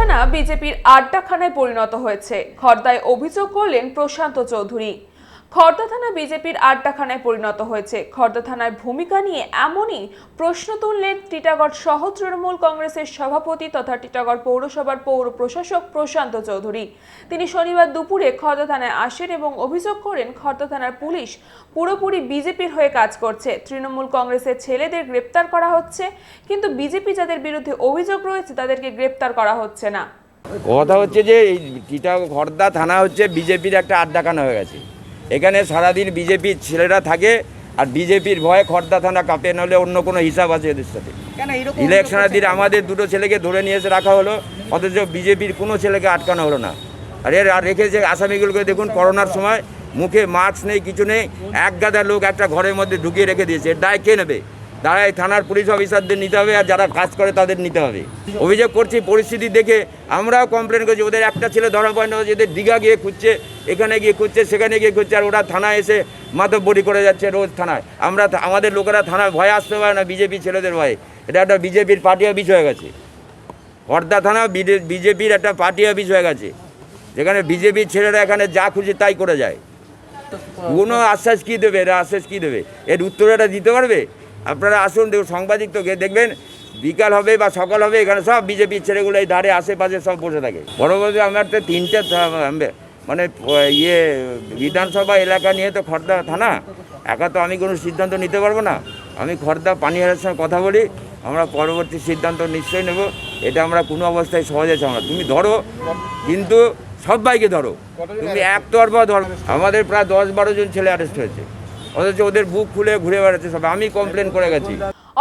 থানা বিজেপির আড্ডাখানায় পরিণত হয়েছে। খর্দায় অভিযোগ করলেন প্রশান্ত চৌধুরী। খর্দা থানা বিজেপির আড্ডাখানায় পরিণত হয়েছে। খর্দা থানার ভূমিকা নিয়ে এমনই প্রশ্ন তুললেন টিটাগড় শহর তৃণমূল কংগ্রেসের সভাপতি তথা টিটাগড় পৌরসভার পৌর প্রশাসক প্রশান্ত চৌধুরী। তিনি শনিবার দুপুরে খর্দা থানায় আসেন এবং অভিযোগ করেন খর্দা থানার পুলিশ পুরোপুরি বিজেপির হয়ে কাজ করছে। তৃণমূল কংগ্রেসের ছেলেদের গ্রেপ্তার করা হচ্ছে, কিন্তু বিজেপি যাদের বিরুদ্ধে অভিযোগ রয়েছে তাদেরকে গ্রেপ্তার করা হচ্ছে না। কথা হচ্ছে যে এই টিটাগড় খর্দা থানা হচ্ছে বিজেপির একটা আড্ডাখানা হয়ে গেছে। এখানে সারাদিন বিজেপির ছেলেরা থাকে, আর বিজেপির ভয়ে খর্দা থানা কাঁপে, নাহলে অন্য কোনো হিসাব আছে এদের সাথে। ইলেকশনের দিন আমাদের দুটো ছেলেকে ধরে নিয়ে এসে রাখা হলো, অথচ বিজেপির কোনো ছেলেকে আটকানো হলো না। আর রেখেছে আসামিগুলোকে দেখুন, করোনার সময় মুখে মাস্ক নেই, কিছু নেই, এক গাদা লোক একটা ঘরের মধ্যে ঢুকিয়ে রেখে দিয়েছে। এর দায় কে নেবে? দাঁড়ায় থানার পুলিশ অফিসারদের নিতে হবে, আর যারা কাজ করে তাদের নিতে হবে। অভিযোগ করছি, পরিস্থিতি দেখে আমরাও কমপ্লেন করছি। ওদের একটা ছেলে ধরা পড়ে না, এদের দীঘা গিয়ে খুঁজছে, এখানে গিয়ে খুঁজছে, সেখানে গিয়ে খুঁজছে, আর ওরা থানায় এসে মাতব্বরি করে যাচ্ছে রোজ থানায়। আমাদের লোকেরা থানায় ভয়ে আসতে পারে না, বিজেপি ছেলেদের ভয়ে। এটা একটা বিজেপির পার্টি অফিস হয়ে গেছে। খর্দা থানা বিজেপির একটা পার্টি অফিস হয়ে গেছে, যেখানে বিজেপির ছেলেরা এখানে যা খুশি তাই করে যায়। কোনো আশ্বাস কী দেবে? এরা আশ্বাস কী দেবে? এর উত্তর এটা দিতে পারবে? আপনারা আসুন, দেখুন, সাংবাদিক তো দেখবেন, বিকাল হবে বা সকাল হবে, এখানে সব বিজেপির ছেলেগুলো এই ধারে আশেপাশে সব বসে থাকে। পরবর্তী আমার তো তিনটে মানে বিধানসভা এলাকা নিয়ে তো খর্দা থানা, একা তো আমি কোনো সিদ্ধান্ত নিতে পারবো না। আমি খর্দা পানিহারের সঙ্গে কথা বলি, আমরা পরবর্তী সিদ্ধান্ত নিশ্চয়ই নেব। এটা আমরা কোনো অবস্থায় সহজে চাও না। তুমি ধরো, কিন্তু সবাইকে ধরো, তুমি একতরফা ধরো। আমাদের প্রায় 10-12 জন ছেলে অ্যারেস্ট হয়েছে, অথচ ওদের বুক খুলে ঘুরে বেড়াচ্ছে সব। আমি কমপ্লেন করে গেছি।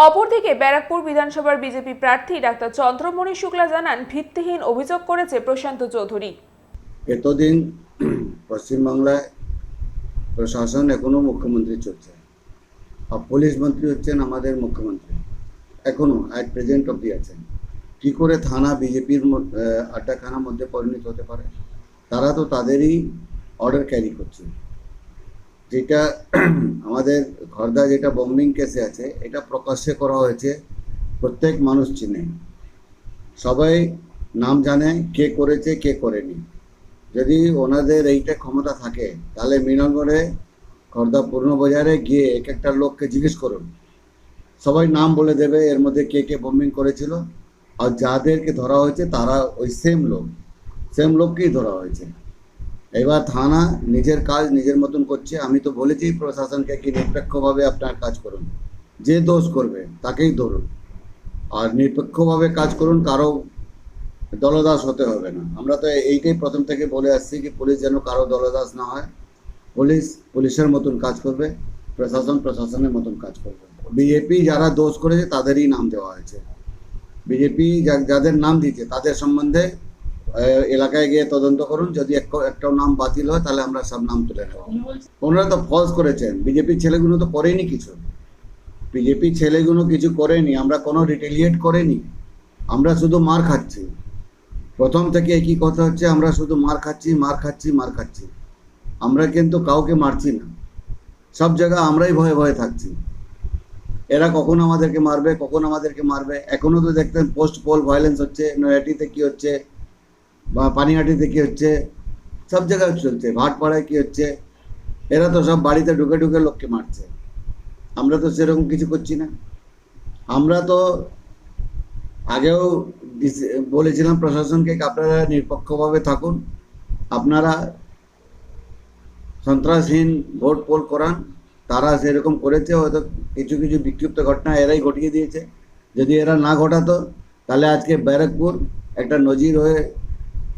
অপরদিকে ব্যারাকপুর বিধানসভার বিজেপি প্রার্থী ডাক্তার চন্দ্রমণি শুক্লা জানান, ভিত্তিহীন অভিযোগ করেছে প্রশান্ত চৌধুরী। এতদিন পশ্চিমবাংলায় প্রশাসন এখনো মুখ্যমন্ত্রী চলছে, আর পুলিশ মন্ত্রী হচ্ছেন আমাদের মুখ্যমন্ত্রী, এখনো অ্যাট প্রেজেন্ট অবধি আছেন। কী করে থানা বিজেপির আড্ডাখানার মধ্যে পরিণত হতে পারে? তারা তো তাদেরই অর্ডার ক্যারি করছে। যেটা আমাদের খর্দা যেটা বম্বিং কেসে আছে, এটা প্রকাশ্যে করা হয়েছে, প্রত্যেক মানুষ চিনে, সবাই নাম জানে কে করেছে কে করেনি। যদি ওনাদের এইটা ক্ষমতা থাকে, তাহলে মিনালগড়ে খর্দা পূর্ণবাজারে গিয়ে এক একটা লোককে জিজ্ঞেস করুন, সবাই নাম বলে দেবে এর মধ্যে কে কে বম্বিং করেছিল। আর যাদেরকে ধরা হয়েছে তারা ওই সেম লোককেই ধরা হয়েছে। এবার থানা নিজের কাজ নিজের মতন করছে। আমি তো বলেছি প্রশাসনকে কি নিরপেক্ষভাবে আপনার কাজ করুন, যে দোষ করবে তাকেই ধরুন, আর নিরপেক্ষভাবে কাজ করুন, কারো দলদাস হতে হবে না। আমরা তো এইটাই প্রথম থেকে বলে আসছি কি পুলিশ যেন কারো দলদাস না হয়। পুলিশ পুলিশের মতন কাজ করবে, প্রশাসন প্রশাসনের মতন কাজ করবে। বিজেপি যারা দোষ করেছে তাদেরই নাম দেওয়া হয়েছে। বিজেপি যাদের নাম দিয়েছে তাদের সম্বন্ধে এলাকায় গিয়ে তদন্ত করুন। যদি একটাও নাম বাতিল হয় তাহলে আমরা সব নাম তুলে নেব। ওনারা তো ফলস করেছেন, বিজেপির ছেলেগুলো তো করেনি কিছু, বিজেপির ছেলেগুলো কিছু করেনি। আমরা কোনো রিটেলিয়েট করেনি, আমরা শুধু মার খাচ্ছি। প্রথম থেকে একই কথা হচ্ছে, আমরা শুধু মার খাচ্ছি। আমরা কিন্তু কাউকে মারছি না, সব জায়গায় আমরাই ভয়ে ভয়ে থাকছি। এরা কখন আমাদেরকে মারবে। এখনও তো দেখতেন পোস্ট পোল ভায়োলেন্স হচ্ছে, নয়াটিতে কী হচ্ছে, বা পানিহাটিতে কী হচ্ছে, সব জায়গায় চলছে, ভাটপাড়ায় কী হচ্ছে। এরা তো সব বাড়িতে ঢুকে ঢুকে লোককে মারছে। আমরা তো সেরকম কিছু করছি না। আমরা তো আগেও বলেছিলাম প্রশাসনকে আপনারা নিরপেক্ষভাবে থাকুন, আপনারা সন্ত্রাসহীন ভোট পোল করান। তারা সেরকম করেছে, হয়তো কিছু কিছু বিক্ষিপ্ত ঘটনা এরাই ঘটিয়ে দিয়েছে। যদি এরা না ঘটাতো তাহলে আজকে ব্যারাকপুর একটা নজির হয়ে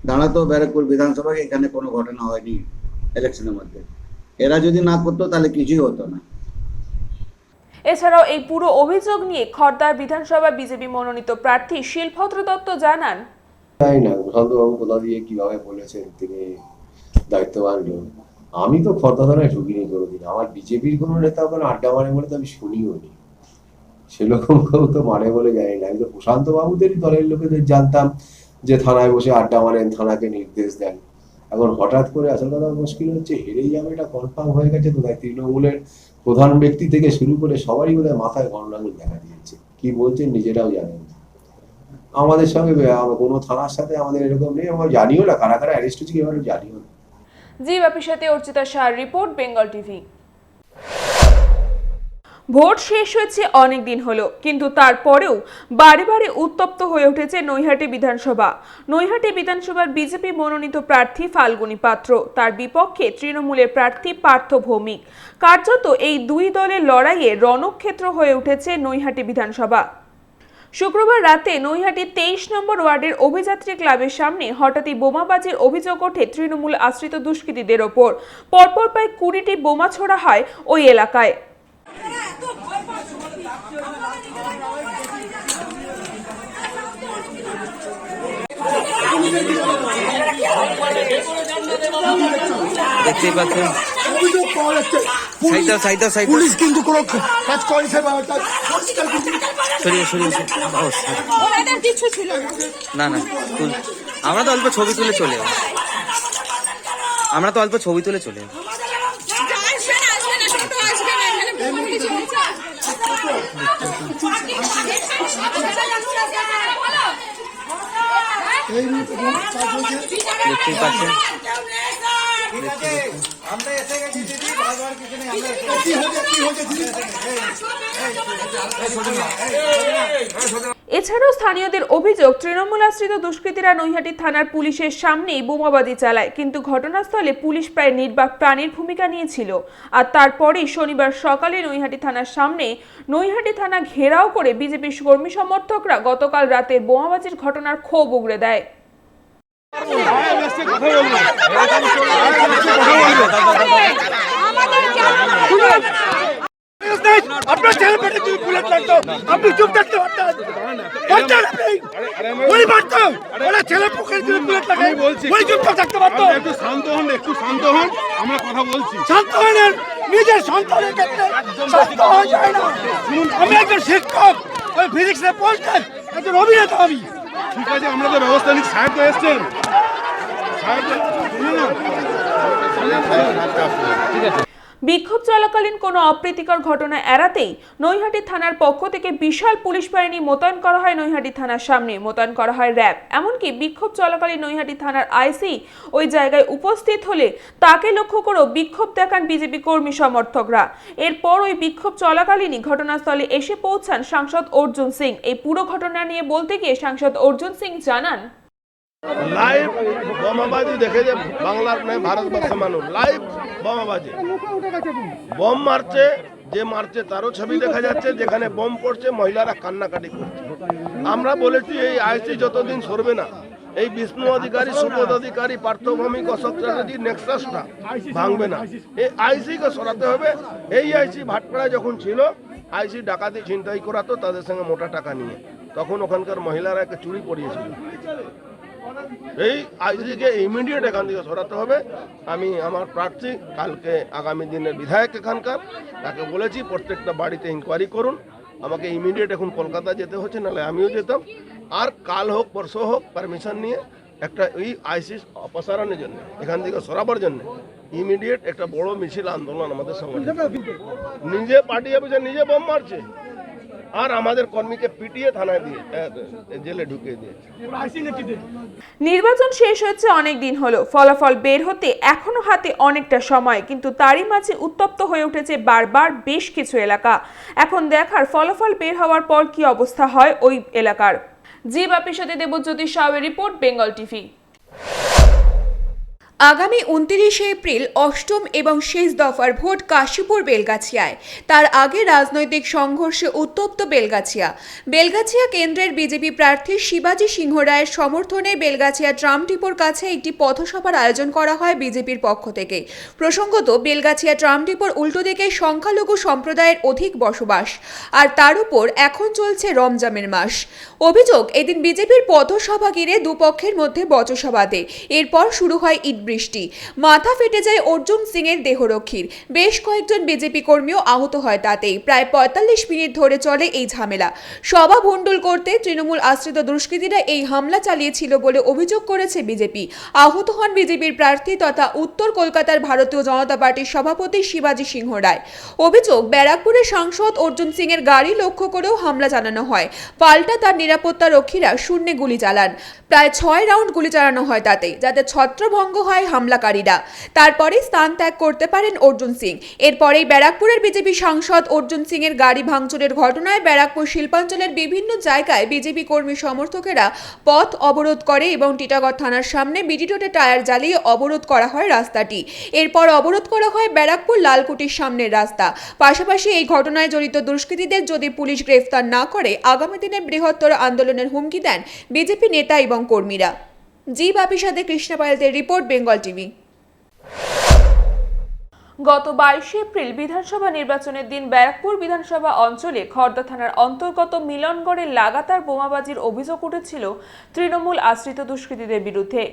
দাঁড়াতো। ব্যারাকপুর বিধানসভায় এখানে কোনো ঘটনা হয়নি ইলেকশনের মধ্যে। এরা যদি না করতো তাহলে কিছুই হতো না। এছাড়াও এই পুরো অভিযোগ নিয়ে খর্দার বিধানসভা বিজেপি মনোনীত প্রার্থী শিলভদ্র দত্ত জানান, জানি না প্রশান্তবাবু কোথা দিয়ে কিভাবে বলেছেন তিনি দায়িত্ববান লোক। আমি তো খর্দা থানায় ঢুকিনি কোনোদিন। আমার বিজেপির কোনো নেতা ওখানে আড্ডা মারে বলে তো আমি শুনিও নি, সেরকম কেউ তো মানে বলে জানি না। আমি তো প্রশান্ত বাবুদেরই দলের লোকেদের জানতাম যে থানায় বসে আড্ডা মারেন, থানাকে নির্দেশ দেন। এখন হঠাৎ করে আসল কথা মুশকিল হচ্ছে, হেরেই যাবে এটা কনফার্ম হয়ে গেছে। তো তাই তৃণমূলের প্রধান ব্যক্তি থেকে শুরু করে সবারই বোধহয় মাথায় গন্ডগোল দেখা দিয়েছে। কি বলছেন নিজেরাও জানেন। আমাদের সঙ্গে কোনো থানার সাথে আমাদের এরকম নেই, আমরা জানিও না কারা কারা অ্যারেস্ট হচ্ছে, এবার জানিও না। জি বাপির সাথে Archita Shah report, Bengal TV. Vote শেষ হয়েছে অনেক দিন হলো, কিন্তু তারপরেও বারে বারে উত্তপ্ত হয়ে উঠেছে নৈহাটি বিধানসভা। নৈহাটি বিধানসভার বিজেপি মনোনীত প্রার্থী ফাল্গুনী পাত্র, তার বিপক্ষে তৃণমূলের প্রার্থী পার্থ ভৌমিক। কার্যত এই দুই দলের লড়াইয়ে রণক্ষেত্র হয়ে উঠেছে নৈহাটি বিধানসভা। শুক্রবার রাতে নৈহাটির 23 নম্বর ওয়ার্ডের অভিযাত্রী ক্লাবের সামনে হঠাৎই বোমাবাজির অভিযোগ ওঠে তৃণমূল আশ্রিত দুষ্কৃতীদের ওপর। পরপর প্রায় 20টি বোমা ছোড়া হয় ওই এলাকায়। দেখতেই পাচ্ছেন পুলিশ কিন্তু কোনো কাজ করেছে না না, আমরা তো অল্প ছবি তুলে চলে দেখতেই পাচ্ছেন। এছাড়াও স্থানীয়দের অভিযোগ, তৃণমূল আশ্রিত দুষ্কৃতীরা নৈহাটি থানার পুলিশের সামনেই বোমাবাজি চালায়, কিন্তু ঘটনাস্থলে পুলিশ প্রায় নির্বাক প্রাণীর ভূমিকা নিয়েছিল। আর তারপরেই শনিবার সকালে নৈহাটি থানার সামনে নৈহাটি থানা ঘেরাও করে বিজেপি কর্মী সমর্থকরা গতকাল রাতের বোমাবাজির ঘটনার ক্ষোভ উগরে দেয়। আপনার ছেলে পেটে তুমি বুলেট লাগতো, আপনি চুপ থাকতে পারতেন, ছেলে পুকুরে তুমি বুলেট লাগে বলছি, চুপ থাকতে পারতো। একটু শান্ত হন, আমরা কথা বলছি। শান্ত হন, নিজের সন্তানের ক্ষেত্রে শান্ত হওয়া যায় না। আমি একজন শিক্ষক, ওই ফিজিক্সে পড়তেন, একজন অভিনেতা আমি। ঠিক আছে, আমরা তো ব্যবস্থা নিচ্ছি, সাহেব তো এসছেন। বিক্ষোভ চলাকালীন কোনো অপ্রীতিকর ঘটনা এড়াতেই নৈহাটি থানার পক্ষ থেকে বিশাল পুলিশ বাহিনী মোতায়েন করা হয়। নৈহাটি থানার সামনে মোতায়েন করা হয় র্যাব। এমনকি বিক্ষোভ চলাকালীন নৈহাটি থানার আইসি ওই জায়গায় উপস্থিত হলে তাকে লক্ষ্য করেও বিক্ষোভ দেখান বিজেপি কর্মী সমর্থকরা। এরপর ওই বিক্ষোভ চলাকালীনই ঘটনাস্থলে এসে পৌঁছান সাংসদ অর্জুন সিং। এই পুরো ঘটনা নিয়ে বলতে গিয়ে সাংসদ অর্জুন সিং জানান, লাইভ বোমাবাজি দেখে যে বাংলার নয় ভারতবর্ষের মানুষ লাইভ বোমাবাজি বোম মারছে, যে মারছে তারও ছবি দেখা যাচ্ছে, যেখানে বোম পড়ছে মহিলারা কান্নাকাটি করছে। আমরা বলেছি এই আইসি যতদিন সরবে না, এই বিষ্ণু অধিকারী, সুবোধ অধিকারী, পার্থ ভৌমিক, অশোক চ্যাটার্জি নেক্সাসটা ভাঙবে না, এই আইসিকে সরাতে হবে। এই আইসি ভাটপাড়ায় যখন ছিল, আইসি ডাকাতি ছিনতাই করাতো তাদের সঙ্গে মোটা টাকা নিয়ে, তখন ওখানকার মহিলারা একটা চুরি পড়িয়েছিল। এই আইসিকে ইমিডিয়েট এখান থেকে সরাতে হবে। আমি আমার প্রার্থী কালকে আগামী দিনের বিধায়ক এখানকার, তাকে বলেছি প্রত্যেকটা বাড়িতে ইনকোয়ারি করুন। আমাকে ইমিডিয়েট এখন কলকাতা যেতে হচ্ছে, নাহলে আমিও যেতাম। আর কাল হোক পরশু হোক পারমিশন নিয়ে একটা এই আইসি অপসারণের জন্য, এখান থেকে সরাবার জন্য ইমিডিয়েট একটা বড় মিছিল আন্দোলন আমাদের সঙ্গে। নিজে পার্টি অফিসে নিজে বোম মারছে, আর আমাদের কর্মীকে পিটিয়ে থানায় দিয়ে জেলে ঢুকিয়ে দিয়েছে। নির্বাচন শেষ হয়েছে অনেক দিন হলো, ফলাফল বের হতে এখনো হাতে অনেকটা সময়, কিন্তু তারই মাঝে উত্তপ্ত হয়ে উঠেছে বারবার বেশ কিছু এলাকা। এখন দেখার ফলাফল বের হওয়ার পর কি অবস্থা হয় ওই এলাকার। জি বাপির সাথে দেবজ্যোতি শাহের রিপোর্ট, বেঙ্গল টিভি। আগামী 29 এপ্রিল অষ্টম এবং শেষ দফার ভোট কাশীপুর বেলগাছিয়ায়। তার আগে রাজনৈতিক সংঘর্ষে উত্তপ্ত বেলগাছিয়া কেন্দ্রের বিজেপি প্রার্থী শিবাজি সিংহ রায়ের সমর্থনে বেলগাছিয়া ট্রাম ডিপোর কাছে একটি পথসভার আয়োজন করা হয় বিজেপির পক্ষ থেকে। প্রসঙ্গত, বেলগাছিয়া ট্রাম ডিপোর উল্টো দিকে সংখ্যালঘু সম্প্রদায়ের অধিক বসবাস, আর তার উপর এখন চলছে রমজানের মাস। অভিযোগ, এদিন বিজেপির পথসভা ঘিরে দুপক্ষের মধ্যে বচসা বাধে। এরপর শুরু হয় ইট বৃষ্টি। মাথা ফেটে যায় অর্জুন সিং এর দেহরক্ষীর। বেশ কয়েকজন বিজেপি কর্মীও আহত হয় তাতেই। প্রায় 45 মিনিট ধরে চলে এই ঝামেলা। সভা ভণ্ডুল করতে তৃণমূল আশ্রিত দুষ্কৃতীরা এই হামলা চালিয়েছিল বলে অভিযোগ করেছে বিজেপি। আহত হন বিজেপির প্রার্থী তথা উত্তর কলকাতার ভারতীয় জনতা পার্টির সভাপতি শিবাজী সিংহ রায়। অভিযোগ, ব্যারাকপুরের সাংসদ অর্জুন সিং এর গাড়ি লক্ষ্য করেও হামলা চালানো হয়। পাল্টা তার নিরাপত্তা রক্ষীরা শূন্যে গুলি চালান। প্রায় 6 রাউন্ড গুলি চালানো হয় তাতে, যাতে ছত্রভঙ্গ হয় হামলাকারীরা। তারপরে স্থান ত্যাগ করতে পারেন অর্জুন সিং। এরপরেই ব্যারাকপুরের বিজেপি সাংসদ অর্জুন সিং এর গাড়ি ভাঙচুরের ঘটনায় ব্যারাকপুর শিল্পাঞ্চলের বিভিন্ন জায়গায় বিজেপি কর্মী সমর্থকেরা পথ অবরোধ করে এবং টিটাগড় থানার সামনে বিটি রোডে টায়ার জ্বালিয়ে অবরোধ করা হয় রাস্তাটি। এরপর অবরোধ করা হয় ব্যারাকপুর লালকুটির সামনের রাস্তা। পাশাপাশি এই ঘটনায় জড়িত দুষ্কৃতীদের যদি পুলিশ গ্রেফতার না করে আগামী দিনে বৃহত্তর আন্দোলনের হুমকি দেন বিজেপি নেতা এবং কর্মীরা। জি বাপির সাথে কৃষ্ণা পায়েলদের রিপোর্ট, বেঙ্গল টিভি। গত 22 এপ্রিল বিধানসভা নির্বাচনের দিন ব্যারাকপুর বিধানসভা অঞ্চলে খড়দা থানার অন্তর্গত মিলনগড়ে লাগাতার বোমাবাজির অভিযোগ উঠেছিল তৃণমূল আশ্রিত দুষ্কৃতীদের বিরুদ্ধে।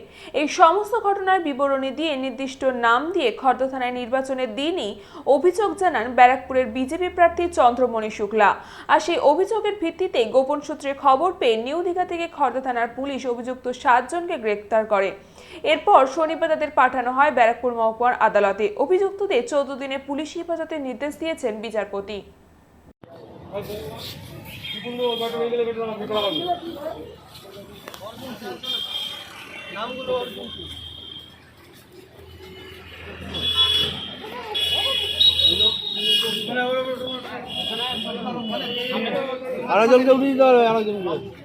এই সমস্ত ঘটনার বিবরণী দিয়ে নির্দিষ্ট নাম দিয়ে খড়দা থানায় নির্বাচনের দিনই অভিযোগ জানান ব্যারাকপুরের বিজেপি প্রার্থী চন্দ্রমণি শুক্লা। আর সেই অভিযোগের ভিত্তিতে গোপন সূত্রে খবর পেয়ে নিউ দীঘা থেকে খড়দা থানার পুলিশ অভিযুক্ত 7 জনকে গ্রেফতার করে। এরপর শনিবার তাদের পাঠানো হয় ব্যারাকপুর মহকুমার আদালতে। অভিযুক্তদের 14 দিনের পুলিশি হেফাজতের নির্দেশ দিয়েছেন বিচারপতি। আরেকজনকে উঠিয়ে দিতে হবে, আরেকজনকে।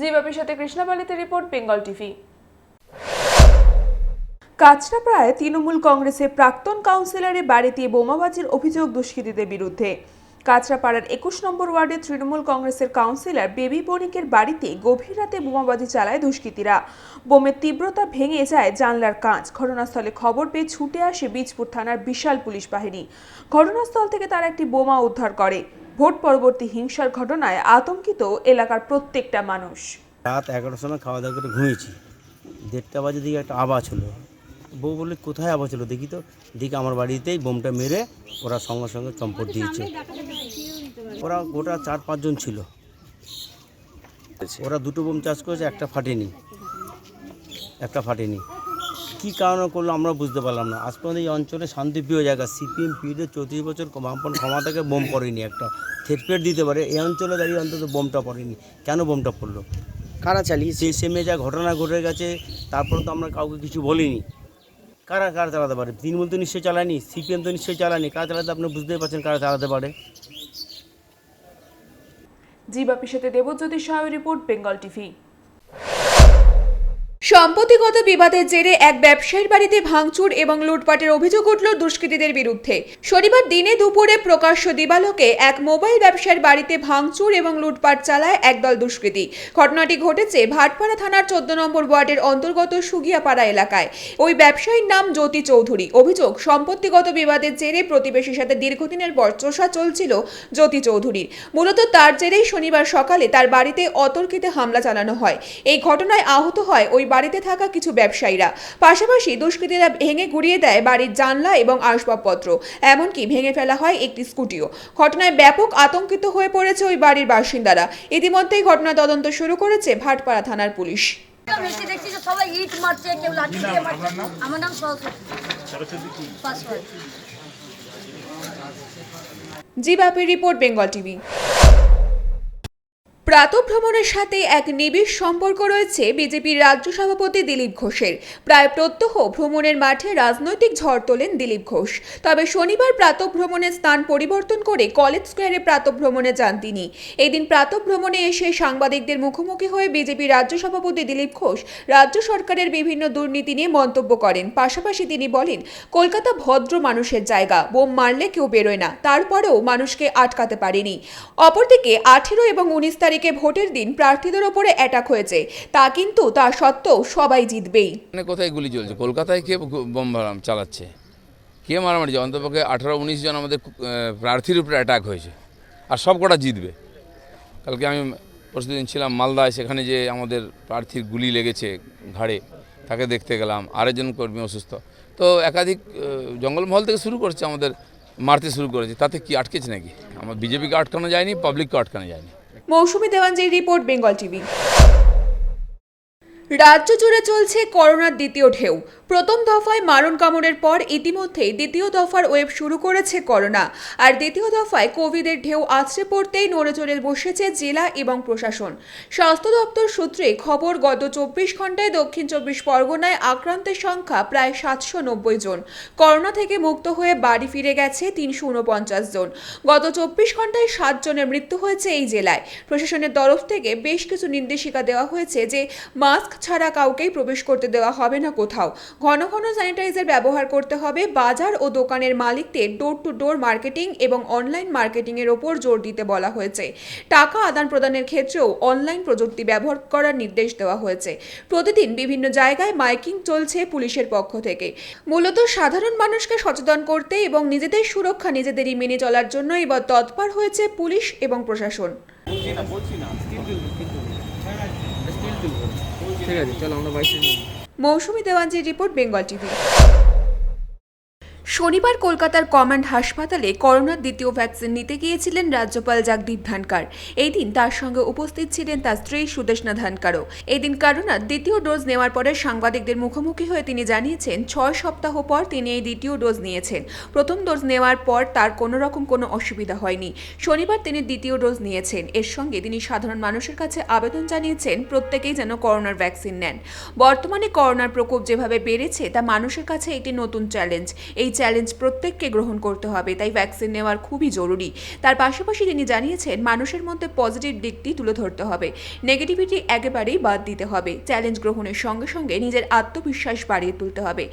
জি বাপির সাথে কৃষ্ণা পায়েলের রিপোর্ট, বেঙ্গল টিভি। কাঁচরাপাড়ায় তৃণমূল কংগ্রেসের প্রাক্তন কাউন্সিলরের বাড়িতে বোমাবাজির অভিযোগ দুষ্কৃতীদের বিরুদ্ধে। কাঁচরাপাড়ার 21 নম্বর ওয়ার্ডের তৃণমূল কংগ্রেসের কাউন্সিলর বেবি বণিকের বাড়িতে গভীর রাতে বোমাবাজি চালায় দুষ্কৃতীরা। বোমের তীব্রতা ভেঙে যায় জানলার কাঁচ। ঘটনাস্থলে খবর পেয়ে ছুটে আসে বীজপুর থানার বিশাল পুলিশ বাহিনী। ঘটনাস্থল থেকে তারা একটি বোমা উদ্ধার করে। ভোট পরবর্তী হিংসার ঘটনায় আতঙ্কিত এলাকার প্রত্যেকটা মানুষ। রাত 11টার সময় খাওয়া দাওয়া করে ঘুমিয়েছি। 1:30 বাজে দিকে একটা আওয়াজ হলো। বউ বললে কোথায় আওয়াজ হলো দেখি তো। দেখি আমার বাড়িতেই বোমটা মেরে ওরা সঙ্গে সঙ্গে চম্পট দিয়েছে। ওরা গোটা 4-5 জন ছিল। ওরা 2টো বোম চার্জ করেছে, একটা ফাটেনি। কী কারণে করলো আমরা বুঝতে পারলাম না। আজ পর্যন্ত এই অঞ্চলে শান্তিপ্রিয় জায়গা, সিপিএম পিরিয়ডে 34 বছর বামপন ক্ষমা থেকে বোম পড়েনি, একটা থেটপেট দিতে পারে। এই অঞ্চলে দাঁড়িয়ে অন্তত বোমটা পড়েনি। কেন বোমটা পড়লো, কারা চালিয়েছে? সেমে যা ঘটনা ঘটে গেছে, তারপর তো আমরা কাউকে কিছু বলিনি। কারা চালাতে পারে? তৃণমূল তো নিশ্চয়ই চালায়নি, সিপিএম তো নিশ্চয়ই চালায়নি। কারা চালাতে আপনি বুঝতেই পারছেন কারা চালাতে পারে। জি বাপির সাথে দেবজ্যোতি সাহার রিপোর্ট, বেঙ্গল টিভি। সম্পত্তিগত বিবাদের জেরে এক ব্যবসায়ীর বাড়িতে ভাঙচুর এবং লুটপাটের অভিযোগ উঠল দুষ্কৃতীদের বিরুদ্ধে। শনিবার দিনে দুপুরে প্রকাশ্য দিবালোকে এক মোবাইল ব্যবসায়ীর বাড়িতে ভাঙচুর এবং লুটপাট চালায় একদল দুষ্কৃতী। ঘটনাটি ঘটেছে ভাটপাড়া থানার 14 নম্বর ওয়ার্ডের অন্তর্গত সুগিয়াপাড়া এলাকায়। ওই ব্যবসায়ীর নাম জ্যোতি চৌধুরী। অভিযোগ, সম্পত্তিগত বিবাদের জেরে প্রতিবেশীর সাথে দীর্ঘদিনের বচসা চলছিল জ্যোতি চৌধুরীর। মূলত তার জেরেই শনিবার সকালে তার বাড়িতে অতর্কিতে হামলা চালানো হয়। এই ঘটনায় আহত হয় ওই বাড়িতে থাকা কিছু ব্যবসায়ীরা। পাশাপাশি দুষ্কৃতীরা ভেঙে গুড়িয়ে দেয় বাড়ির জানলা এবং আসবাবপত্র, এমনকি ভেঙে ফেলা হয় একটি স্কুটিও। ঘটনায় ব্যাপক আতঙ্কিত হয়ে পড়েছে ওই বাড়ির বাসিন্দারা। ইতিমধ্যেই ঘটনা তদন্ত শুরু করেছে ভাটপাড়া থানার পুলিশ। দেখছি যে সবাই ইট মারছে, কেউ লাঠি দিয়ে মারছে। আমার নাম সরস্বতী পাসওয়ার্ড। জি বাপি রিপোর্ট, বেঙ্গল টিভি। প্রাতঃভ্রমণের সাথে এক নিবিড় সম্পর্ক রয়েছে বিজেপির রাজ্য সভাপতি দিলীপ ঘোষের। প্রায় প্রত্যহ ভ্রমণের মাঠে রাজনৈতিক ঝড় তোলেন দিলীপ ঘোষ। তবে শনিবার প্রাতঃভ্রমণের স্থান পরিবর্তন করে কলেজ স্কোয়ারে প্রাতঃভ্রমণে যান তিনি। এই দিন প্রাতঃভ্রমণে এসে সাংবাদিকদের মুখোমুখি হয়ে বিজেপির রাজ্য সভাপতি দিলীপ ঘোষ রাজ্য সরকারের বিভিন্ন দুর্নীতি নিয়ে মন্তব্য করেন। পাশাপাশি তিনি বলেন, কলকাতা ভদ্র মানুষের জায়গা, বোম মারলে কেউ বেরোয় না, তারপরেও মানুষকে আটকাতে পারেনি। অপরদিকে 18 এবং 19 তারিখে ভোটের দিন প্রার্থীদের ওপরে অ্যাটাক হয়েছে, তা কিন্তু তা সত্ত্বেও সবাই জিতবেই। কোথায় গুলি চলছে? কলকাতায় কে বোম চালাচ্ছে, কে মারামারি? অন্তপক্ষে 18-19 জন আমাদের প্রার্থীর উপরে অ্যাটাক হয়েছে, আর সব কটা জিতবে। কালকে আমি প্রতিদিন ছিলাম মালদায়, সেখানে যে আমাদের প্রার্থীর গুলি লেগেছে ঘাড়ে, তাকে দেখতে গেলাম। আরেকজন কর্মী অসুস্থ। তো একাধিক জঙ্গলমহল থেকে শুরু করছে, আমাদের মারতে শুরু করেছে। তাতে কি আটকেছে নাকি? আমার বিজেপিকে আটকানো যায়নি, পাবলিককে আটকানো যায়নি। মৌসুমী দেওয়ানজির রিপোর্ট, বেঙ্গল টিভি। রাজ্য জুড়ে চলছে করোনার দ্বিতীয় ঢেউ। প্রথম দফায় মারণ কামড়ের পর ইতিমধ্যেই দ্বিতীয় দফার ওয়েভ শুরু করেছে করোনা। আর দ্বিতীয় দফায় কোভিডের ঢেউ আছড়ে পড়তেই নড়েচড়ে বসেছে জেলা এবং প্রশাসন। স্বাস্থ্য দপ্তর সূত্রে খবর, গত 24 ঘন্টায় দক্ষিণ 24 পরগনায় আক্রান্তের সংখ্যা প্রায় 790 জন। করোনা থেকে মুক্ত হয়ে বাড়ি ফিরে গেছে 349 জন। গত 24 ঘন্টায় 7 জনের মৃত্যু হয়েছে এই জেলায়। প্রশাসনের তরফ থেকে বেশ কিছু নির্দেশিকা দেওয়া হয়েছে যে মাস্ক ছাড়া কাউকেই প্রবেশ করতে দেওয়া হবে না কোথাও। ঘন ঘন স্যানিটাইজার ব্যবহার করতে হবে। বাজার ও দোকানের মালিকদের ডোর টু ডোর মার্কেটিং এবং অনলাইন মার্কেটিংয়ের ওপর জোর দিতে বলা হয়েছে। টাকা আদান প্রদানের ক্ষেত্রেও অনলাইন প্রযুক্তি ব্যবহার করার নির্দেশ দেওয়া হয়েছে। প্রতিদিন বিভিন্ন জায়গায় মাইকিং চলছে পুলিশের পক্ষ থেকে। মূলত সাধারণ মানুষকে সচেতন করতে এবং নিজেদের সুরক্ষা নিজেদেরই মেনে চলার জন্য এবার তৎপর হয়েছে পুলিশ এবং প্রশাসন। মৌসুমী দেওয়ানজির রিপোর্ট, বেঙ্গল টিভি। শনিবার কলকাতার কমান্ড হাসপাতালে করোনার দ্বিতীয় ভ্যাকসিন নিতে গিয়েছিলেন রাজ্যপাল জগদীপ ধনখড়। এই দিন তার সঙ্গে উপস্থিত ছিলেন তার স্ত্রী সুদেষ্ণা ধনখড়ও। এই দিন করোনার দ্বিতীয় ডোজ নেওয়ার পরে সাংবাদিকদের মুখোমুখি হয়ে তিনি জানিয়েছেন 6 সপ্তাহ পর তিনি এই দ্বিতীয় ডোজ নিয়েছেন। প্রথম ডোজ নেওয়ার পর তার কোনো অসুবিধা হয়নি। শনিবার তিনি দ্বিতীয় ডোজ নিয়েছেন। এর সঙ্গে তিনি সাধারণ মানুষের কাছে আবেদন জানিয়েছেন প্রত্যেকেই যেন করোনার ভ্যাকসিন নেন। বর্তমানে করোনার প্রকোপ যেভাবে বেড়েছে তা মানুষের কাছে একটি নতুন চ্যালেঞ্জ। এই চ্যালেঞ্জ প্রত্যেককে গ্রহণ করতে হবে, তাই ভ্যাকসিন নেওয়ার খুবই জরুরি। তার পাশাপাশি তিনি জানিয়েছেন মানুষের মধ্যে পজিটিভ দিকটি তুলে ধরতে হবে, নেগেটিভিটি একেবারেই বাদ দিতে হবে। চ্যালেঞ্জ গ্রহণের সঙ্গে সঙ্গে নিজের আত্মবিশ্বাস বাড়িয়ে তুলতে হবে,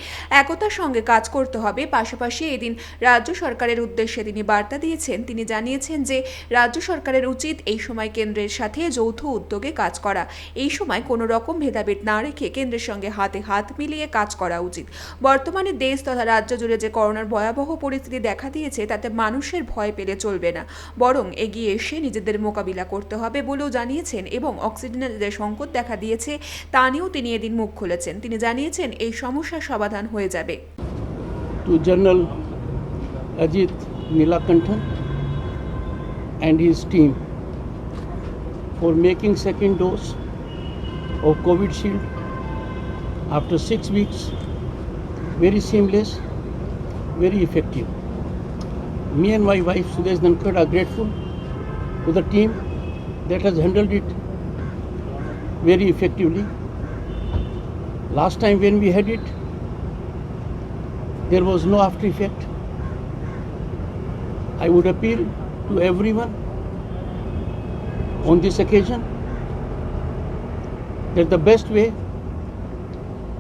একতার সঙ্গে কাজ করতে হবে। পাশাপাশি এদিন রাজ্য সরকারের উদ্দেশ্যে তিনি বার্তা দিয়েছেন। তিনি জানিয়েছেন যে রাজ্য সরকারের উচিত এই সময় কেন্দ্রের সাথে যৌথ উদ্যোগে কাজ করা। এই সময় কোনো রকম ভেদাভেদ না রেখে কেন্দ্রের সঙ্গে হাতে হাত মিলিয়ে কাজ করা উচিত। বর্তমানে দেশ তথা রাজ্য জুড়ে যে করোনার ভয়াবহ পরিস্থিতি দেখা দিয়েছে তাতে মানুষের ভয় পেলে চলবে না, বরং এগিয়ে এসে নিজেদের মোকাবিলা করতে হবে বলেও জানিয়েছেন। এবং অক্সিজেনের যে সংকট দেখা দিয়েছে তা নিয়েও তিনি এদিন মুখ খুলেছেন। তিনি জানিয়েছেন এই সমস্যার সমাধান হয়ে যাবে। To General Ajit Nilakanthan and his team for making second dose of COVID Shield after 6 weeks, very seamless, very effective. Me and my wife Sudesh Dhanakhar are grateful to the team that has handled it very effectively. Last time when we had it, there was no after effect. I would appeal to everyone on this occasion that the best way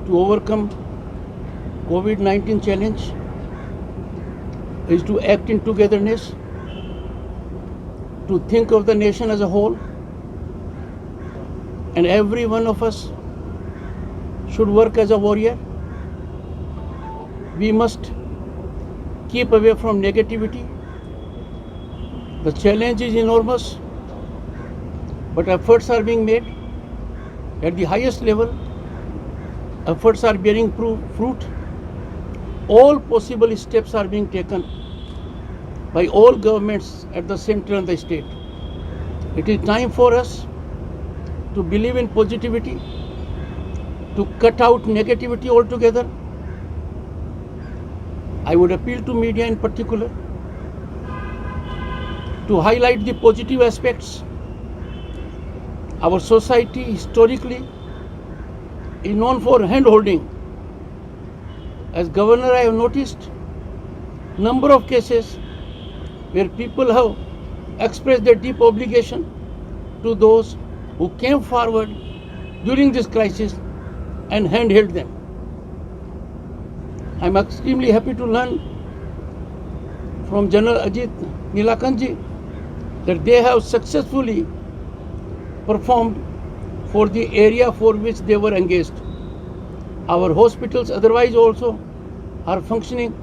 to overcome COVID-19 challenge is to act in togetherness, to think of the nation as a whole, and every one of us should work as a warrior. We must keep away from negativity. The challenge is enormous, but efforts are being made at the highest level. Efforts are bearing fruit. All possible steps are being taken by all governments at the center and the state. It is time for us to believe in positivity, to cut out negativity altogether. I would appeal to media in particular to highlight the positive aspects. Our society historically is known for hand-holding. As governor, I have noticed number of cases where people have expressed their deep obligation to those who came forward during this crisis and handheld them. I am extremely happy to learn from General Ajit Nilakantji that they have successfully performed for the area for which they were engaged. Our hospitals otherwise also are functioning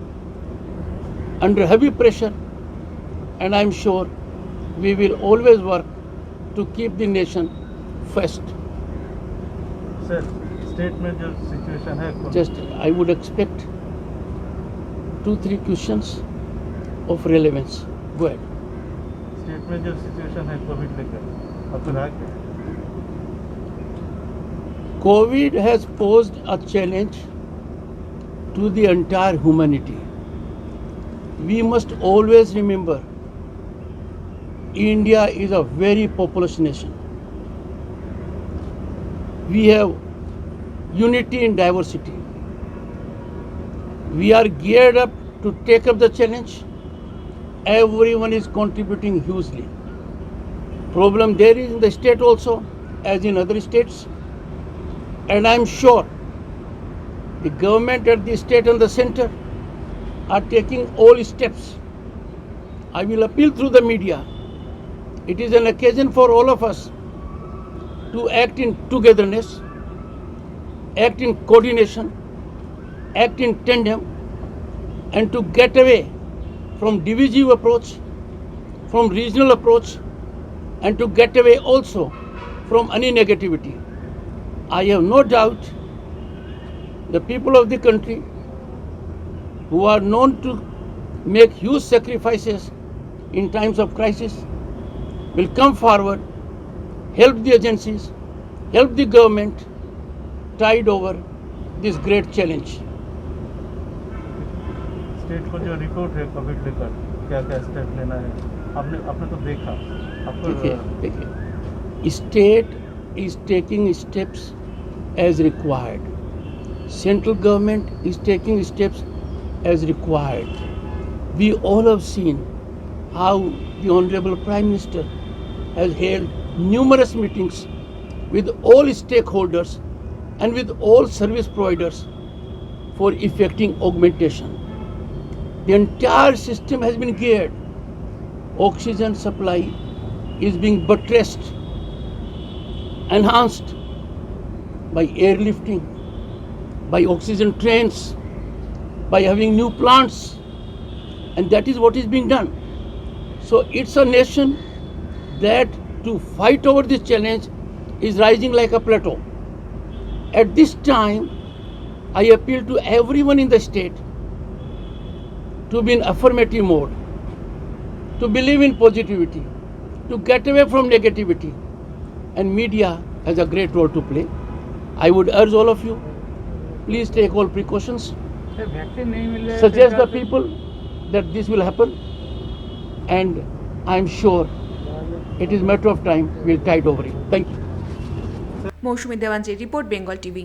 under heavy pressure, and I am sure we will always work to keep the nation first. Sir state में जो situation है Just I would expect 2-3 questions of relevance. Go ahead. State में जो situation है Covid लेकर आपको लगा क्या COVID has posed a challenge to the entire humanity. We must always remember India is a very populous nation. We have unity in diversity. We are geared up to take up the challenge. Everyone is contributing hugely. Problem there is in the state also, as in other states. And I am sure the government at the state and the center are taking all steps. I will appeal through the media. It is an occasion for all of us to act in togetherness, act in coordination, act in tandem, and to get away from divisive approach, from regional approach, and to get away also from any negativity. I have no doubt the people of the country who are known to make huge sacrifices in times of crisis will come forward, help the agencies, help the government tide over this great challenge. State को जो report है Covid लेकर क्या क्या step लेना है आपने तो देखा आपको State is taking steps as required. Central government is taking steps as required. We all have seen how the Honorable Prime Minister has held numerous meetings with all stakeholders and with all service providers for effecting augmentation. The entire system has been geared. Oxygen supply is being buttressed, enhanced by airlifting, by oxygen trains, by having new plants, and that is what is being done. So it's a nation that to fight over this challenge is rising like a plateau. At this time, I appeal to everyone in the state to be in affirmative mode, to believe in positivity, to get away from negativity, and media has a great role to play. I would urge all of you, please take all precautions, suggest the people that this will happen, and I am sure it is a matter of time we'll tide over it. Thank you. Mousumi দেওয়ানজির রিপোর্ট, Bengal TV.